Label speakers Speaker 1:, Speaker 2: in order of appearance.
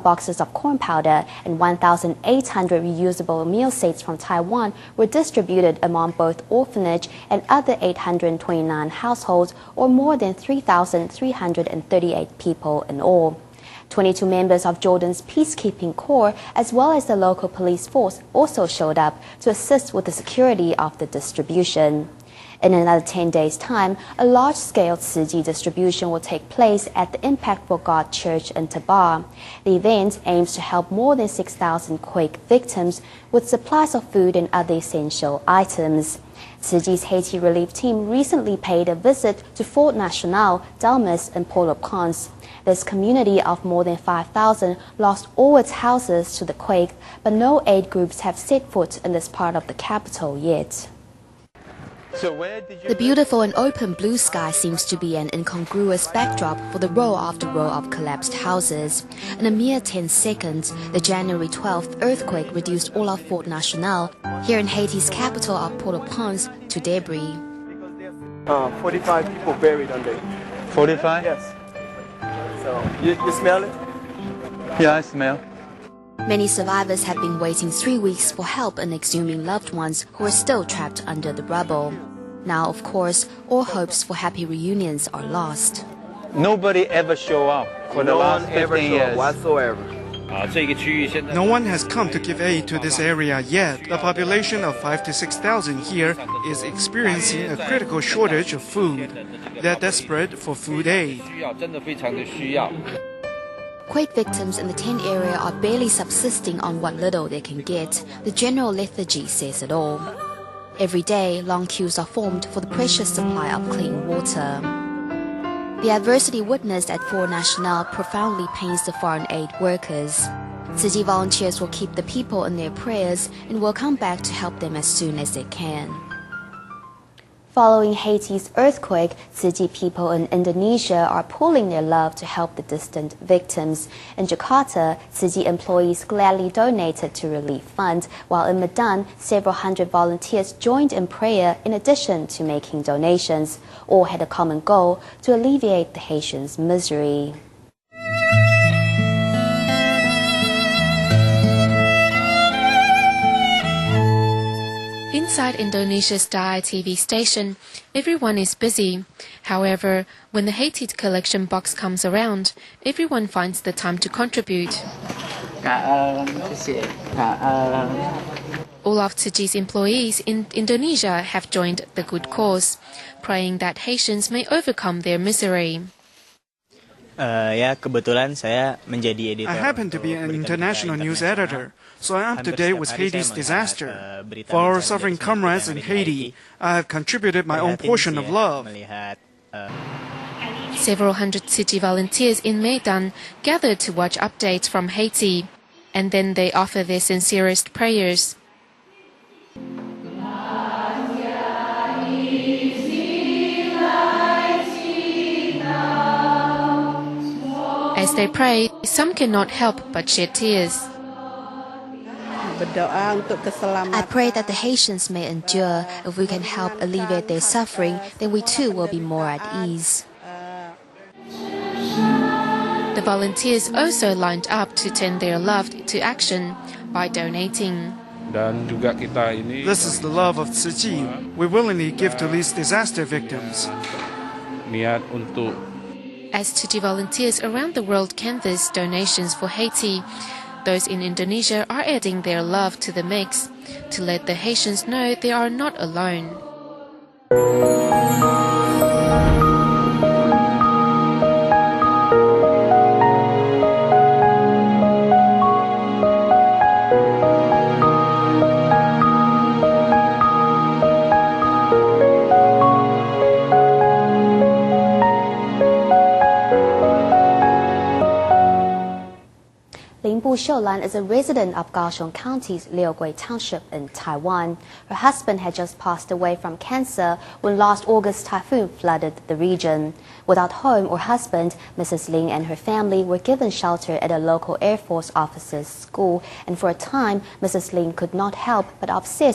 Speaker 1: boxes of corn powder and 1,800 reusable meal sets from Taiwan were distributed among both orphanage and other 829 households, or more than 3,338 people in all. 22 members of Jordan's peacekeeping corps, as well as the local police force, also showed up to assist with the security of the distribution. In another 10 days' time, a large-scale Tzu Chi distribution will take place at the Impact for God Church in Tabar. The event aims to help more than 6,000 quake victims with supplies of food and other essential items. Tzu Chi's Haiti relief team recently paid a visit to Fort National, Dalmas, and Port-au-Prince. This community of more than 5,000 lost all its houses to the quake, but no aid groups have set foot in this part of the capital yet. The beautiful and open blue sky seems to be an incongruous backdrop for the row after row of collapsed houses. In a mere 10 seconds, the January 12th earthquake reduced all of Fort National, here in Haiti's capital of Port-au-Prince, to debris.
Speaker 2: 45 people buried under it.
Speaker 3: 45?
Speaker 2: Yes. So, you smell it?
Speaker 3: Yeah, I smell.
Speaker 1: Many survivors have been waiting 3 weeks for help in exhuming loved ones who are still trapped under the rubble. Now, of course, all hopes for happy reunions are lost.
Speaker 3: Nobody ever show up for the last 15 years.
Speaker 2: Whatsoever.
Speaker 4: No one has come to give aid to this area yet. The population of 5,000 to 6,000 here is experiencing a critical shortage of food. They're desperate for food aid.
Speaker 1: Quake victims in the tent area are barely subsisting on what little they can get. The general lethargy says it all. Every day, long queues are formed for the precious supply of clean water. The adversity witnessed at Fort National profoundly pains the foreign aid workers. Tzu Chi volunteers will keep the people in their prayers and will come back to help them as soon as they can. Following Haiti's earthquake, Tzu Chi people in Indonesia are pooling their love to help the distant victims. In Jakarta, Tzu Chi employees gladly donated to relief funds, while in Medan, several hundred volunteers joined in prayer in addition to making donations. All had a common goal: to alleviate the Haitians' misery.
Speaker 5: Inside Indonesia's Dai TV station, everyone is busy. However, when the Haiti collection box comes around, everyone finds the time to contribute. All of Tzu Chi's employees in Indonesia have joined the good cause, praying that Haitians may overcome their misery.
Speaker 4: I happen to be an international news editor, so I am up to date with Haiti's disaster. For our suffering comrades in Haiti, I have contributed my own portion of love.
Speaker 5: Several hundred Tzu Chi volunteers in Medan gathered to watch updates from Haiti, and then they offer their sincerest prayers. As they pray, some cannot help but shed tears.
Speaker 1: I pray that the Haitians may endure. If we can help alleviate their suffering, then we too will be more at ease.
Speaker 5: The volunteers also lined up to turn their love to action by donating.
Speaker 4: This is the love of Tzu Chi. We willingly give to these disaster victims.
Speaker 5: As Tzu Chi volunteers around the world canvass donations for Haiti, those in Indonesia are adding their love to the mix to let the Haitians know they are not alone.
Speaker 1: Shoulan is a resident of Kaohsiung County's Liugui Township in Taiwan. Her husband had just passed away from cancer when last August typhoon flooded the region. Without home or husband, Mrs. Ling and her family were given shelter at a local Air Force officers' school, and for a time, Mrs. Ling could not help but obsess